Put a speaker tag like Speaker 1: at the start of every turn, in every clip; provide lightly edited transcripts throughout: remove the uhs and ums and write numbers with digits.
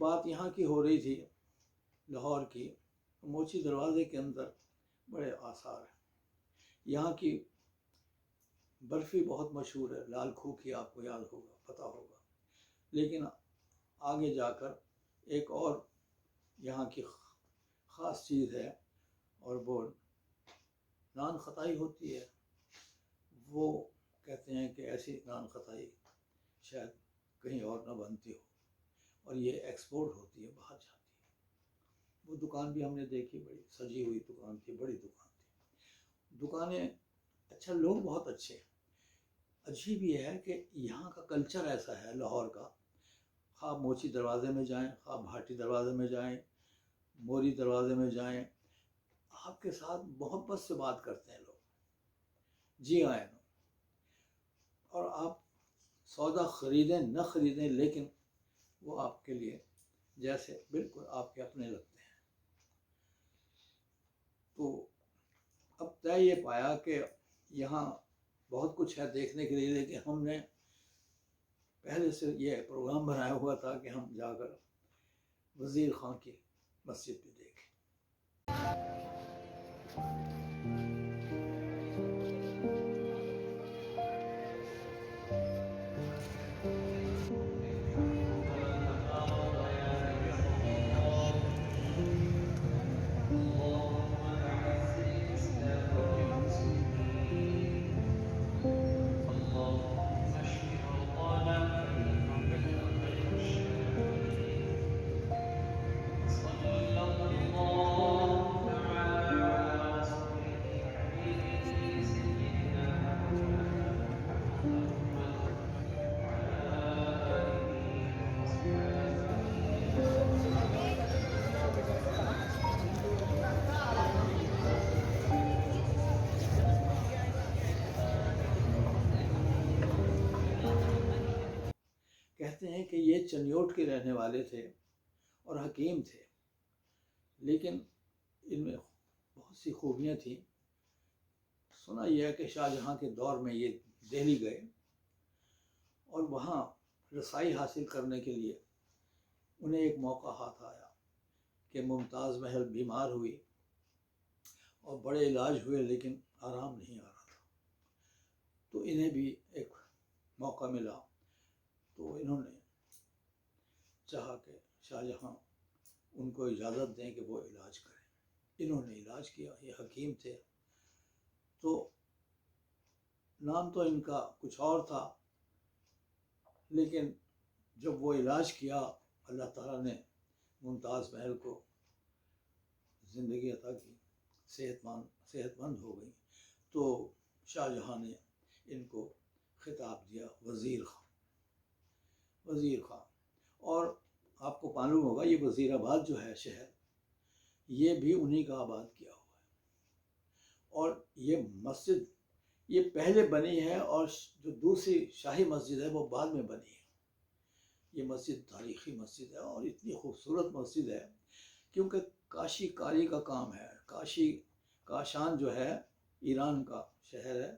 Speaker 1: بات یہاں کی ہو رہی تھی لاہور کی، موچی دروازے کے اندر بڑے آثار ہیں. یہاں کی برفی بہت مشہور ہے، لال کھو کی، آپ کو یاد ہوگا، پتہ ہوگا. لیکن آگے جا کر ایک اور یہاں کی خاص چیز ہے، اور وہ نان خطائی ہوتی ہے. وہ کہتے ہیں کہ ایسی نان خطائی شاید کہیں اور نہ بنتی ہو، اور یہ ایکسپورٹ ہوتی ہے، باہر جاتی ہے. وہ دکان بھی ہم نے دیکھی، بڑی سجی ہوئی دکان تھی، بڑی دکان تھی. دکانیں اچھا، لوگ بہت اچھے. عجیب یہ ہے کہ یہاں کا کلچر ایسا ہے لاہور کا، خواہ موچی دروازے میں جائیں، خواہ بھاٹی دروازے میں جائیں، موری دروازے میں جائیں، آپ کے ساتھ محبت سے بات کرتے ہیں لوگ، جی آئیں. اور آپ سودا خریدیں نہ خریدیں، لیکن وہ آپ کے لیے جیسے بالکل آپ کے اپنے لگتے ہیں. تو اب طے یہ پایا کہ یہاں بہت کچھ ہے دیکھنے کے لیے، لیکن ہم نے پہلے سے یہ پروگرام بنایا ہوا تھا کہ ہم جا کر وزیر خان کی مسجد بھی دیکھیں. کہتے ہیں کہ یہ چنیوٹ کے رہنے والے تھے اور حکیم تھے، لیکن ان میں بہت سی خوبیاں تھیں. سنا یہ ہے کہ شاہ جہاں کے دور میں یہ دہلی گئے، اور وہاں رسائی حاصل کرنے کے لیے انہیں ایک موقع ہاتھ آیا کہ ممتاز محل بیمار ہوئی، اور بڑے علاج ہوئے لیکن آرام نہیں آ رہا تھا. تو انہیں بھی ایک موقع ملا، تو انہوں نے چاہا کہ شاہ جہاں ان کو اجازت دیں کہ وہ علاج کریں. انہوں نے علاج کیا. یہ حکیم تھے. تو نام تو ان کا کچھ اور تھا، لیکن جب وہ علاج کیا، اللہ تعالیٰ نے ممتاز محل کو زندگی عطا کی، صحت مند ہو گئی. تو شاہ جہاں نے ان کو خطاب دیا وزیر خان. وزیر خان. اور آپ کو معلوم ہوگا یہ وزیر آباد جو ہے شہر، یہ بھی انہی کا آباد کیا ہوا ہے. اور یہ مسجد یہ پہلے بنی ہے، اور جو دوسری شاہی مسجد ہے وہ بعد میں بنی ہے. یہ مسجد تاریخی مسجد ہے، اور اتنی خوبصورت مسجد ہے کیونکہ کاشی کاری کا کام ہے. کاشان جو ہے ایران کا شہر ہے،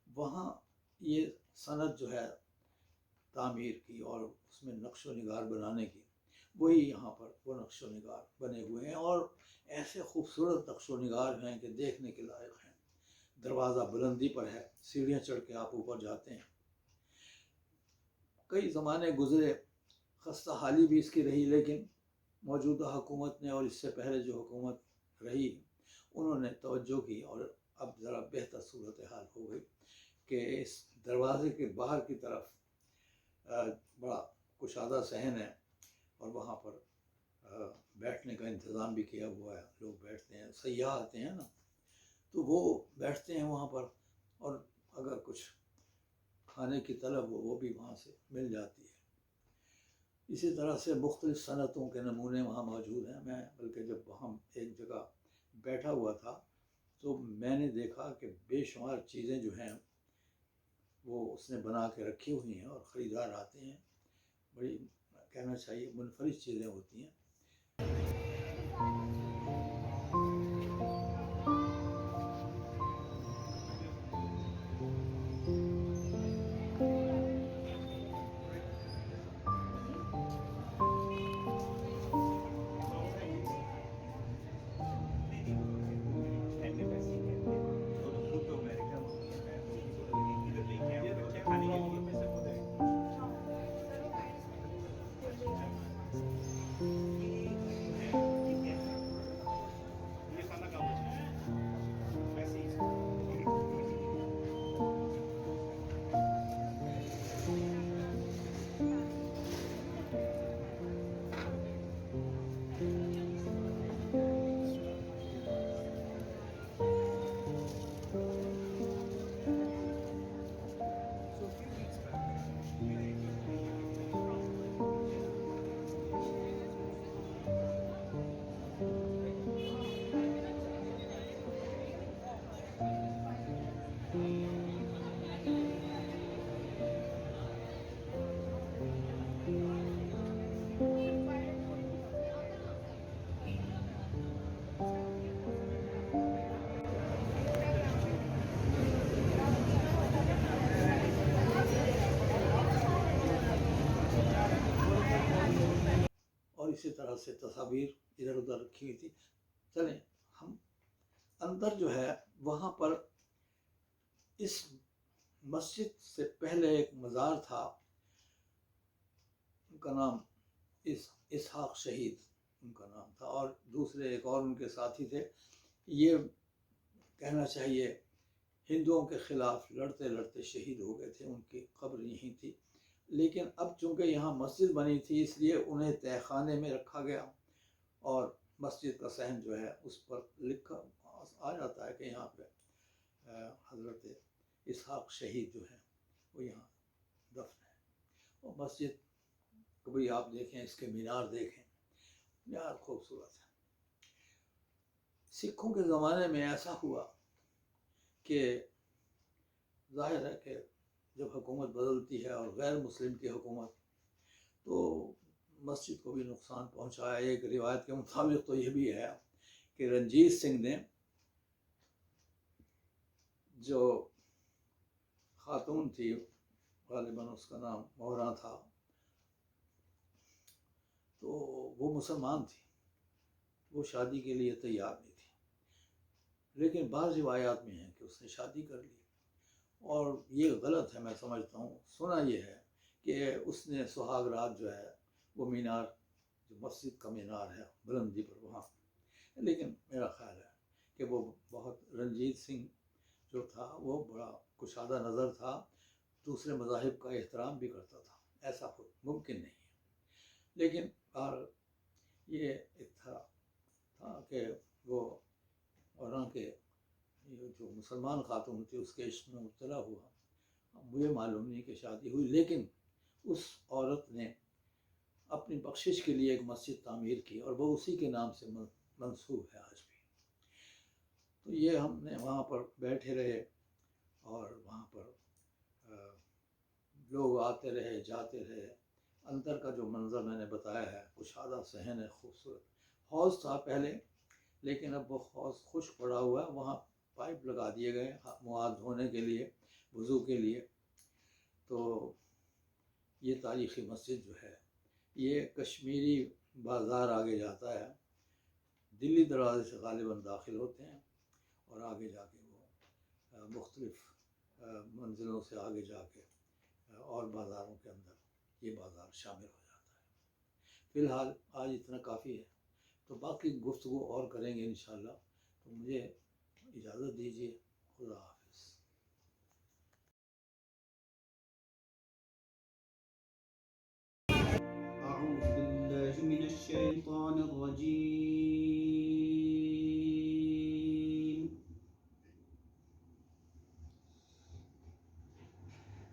Speaker 1: وہاں یہ صنعت جو ہے تعمیر کی اور اس میں نقش و نگار بنانے کی، وہی یہاں پر وہ نقش و نگار بنے ہوئے ہیں، اور ایسے خوبصورت نقش و نگار ہیں کہ دیکھنے کے لائق ہیں. دروازہ بلندی پر ہے، سیڑھیاں چڑھ کے آپ اوپر جاتے ہیں. کئی زمانے گزرے، خستہ حالی بھی اس کی رہی، لیکن موجودہ حکومت نے اور اس سے پہلے جو حکومت رہی انہوں نے توجہ کی، اور اب ذرا بہتر صورتحال ہو گئی کہ اس دروازے کے باہر کی طرف بڑا کشادہ صحن ہے، اور وہاں پر بیٹھنے کا انتظام بھی کیا ہوا ہے. لوگ بیٹھتے ہیں، سیاح آتے ہیں نا، تو وہ بیٹھتے ہیں وہاں پر، اور اگر کچھ کھانے کی طلب ہو وہ بھی وہاں سے مل جاتی ہے. اسی طرح سے مختلف صنعتوں کے نمونے وہاں موجود ہیں. میں بلکہ جب وہاں ایک جگہ بیٹھا ہوا تھا تو میں نے دیکھا کہ بے شمار چیزیں جو ہیں وہ اس نے بنا کے رکھی ہوئی ہیں، اور خریدار آتے ہیں. بڑی کہنا چاہیے منفرد چیزیں ہوتی ہیں. اسی طرح سے تصاویر ادھر ادھر رکھی ہوئی تھی. چلیں ہم اندر جو ہے وہاں پر اس مسجد سے پہلے ایک مزار تھا، ان کا نام اسحاق شہید ان کا نام تھا، اور دوسرے ایک اور ان کے ساتھی تھے. یہ کہنا چاہیے ہندوؤں کے خلاف لڑتے لڑتے شہید ہو گئے تھے، ان کی قبر یہیں تھی. لیکن اب چونکہ یہاں مسجد بنی تھی اس لیے انہیں تہہ خانے میں رکھا گیا، اور مسجد کا صحن جو ہے اس پر لکھا آ جاتا ہے کہ یہاں پہ حضرت اسحاق شہید جو ہیں وہ یہاں دفن ہے. اور مسجد کبھی آپ دیکھیں، اس کے مینار دیکھیں، مینار خوبصورت ہے. سکھوں کے زمانے میں ایسا ہوا کہ ظاہر ہے کہ جب حکومت بدلتی ہے اور غیر مسلم کی حکومت، تو مسجد کو بھی نقصان پہنچایا. ایک روایت کے مطابق تو یہ بھی ہے کہ رنجیت سنگھ نے جو خاتون تھی، غالباً اس کا نام مورا تھا، تو وہ مسلمان تھی، وہ شادی کے لیے تیار نہیں تھی. لیکن بعض روایات میں ہیں کہ اس نے شادی کر لی، اور یہ غلط ہے میں سمجھتا ہوں. سنا یہ ہے کہ اس نے سہاگ رات جو ہے وہ مینار، جو مسجد کا مینار ہے بلندی پر، وہاں. لیکن میرا خیال ہے کہ وہ بہت، رنجیت سنگھ جو تھا وہ بڑا کشادہ نظر تھا، دوسرے مذاہب کا احترام بھی کرتا تھا. ایسا خود ممکن نہیں ہے. لیکن یہ ایک تھا کہ وہ اور کہ جو مسلمان خاتون تھی اس کے عشق میں مبتلا ہوا. مجھے معلوم نہیں کہ شادی ہوئی، لیکن اس عورت نے اپنی بخشش کے لیے ایک مسجد تعمیر کی، اور وہ اسی کے نام سے منسوب ہے آج بھی. تو یہ ہم نے وہاں پر بیٹھے رہے، اور وہاں پر لوگ آتے رہے جاتے رہے. اندر کا جو منظر میں نے بتایا ہے، کشادہ صحن ہے، خوبصورت. حوض تھا پہلے، لیکن اب وہ حوض خشک پڑا ہوا ہے. وہاں پائپ لگا دیے گئے منہ ہاتھ دھونے کے لیے، وضو کے لیے. تو یہ تاریخی مسجد جو ہے، یہ کشمیری بازار آگے جاتا ہے، دلی دروازے سے غالباً داخل ہوتے ہیں، اور آگے جا کے وہ مختلف منزلوں سے آگے جا کے اور بازاروں کے اندر یہ بازار شامل ہو جاتا ہے. فی الحال آج اتنا کافی ہے، تو باقی گفتگو اور کریں گے انشاءاللہ. تو مجھے اجازت دیجیے. خدا حافظ.
Speaker 2: أعوذ بالله من الشيطان الرجيم.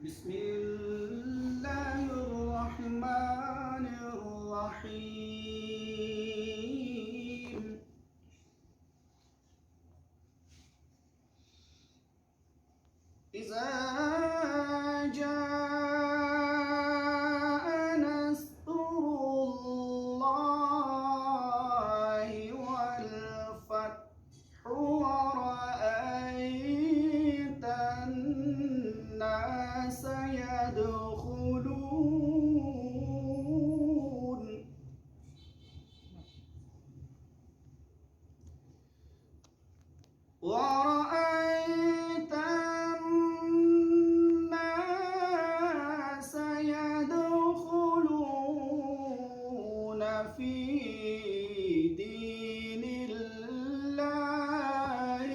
Speaker 2: بسم الله الرحمن الرحيم. إذا جاء نصر الله والفتح ورأيت الناس يدخلون ورأيت الناس يدخلون في دين الله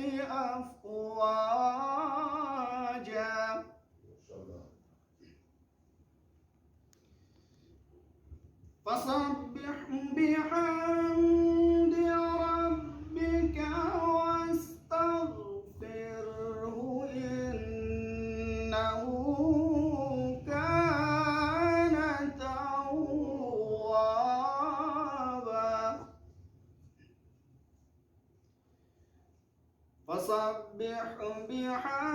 Speaker 2: أفواجا فسبح بحمد ربك واستغفره إنه كان توابا. فسبح بحمد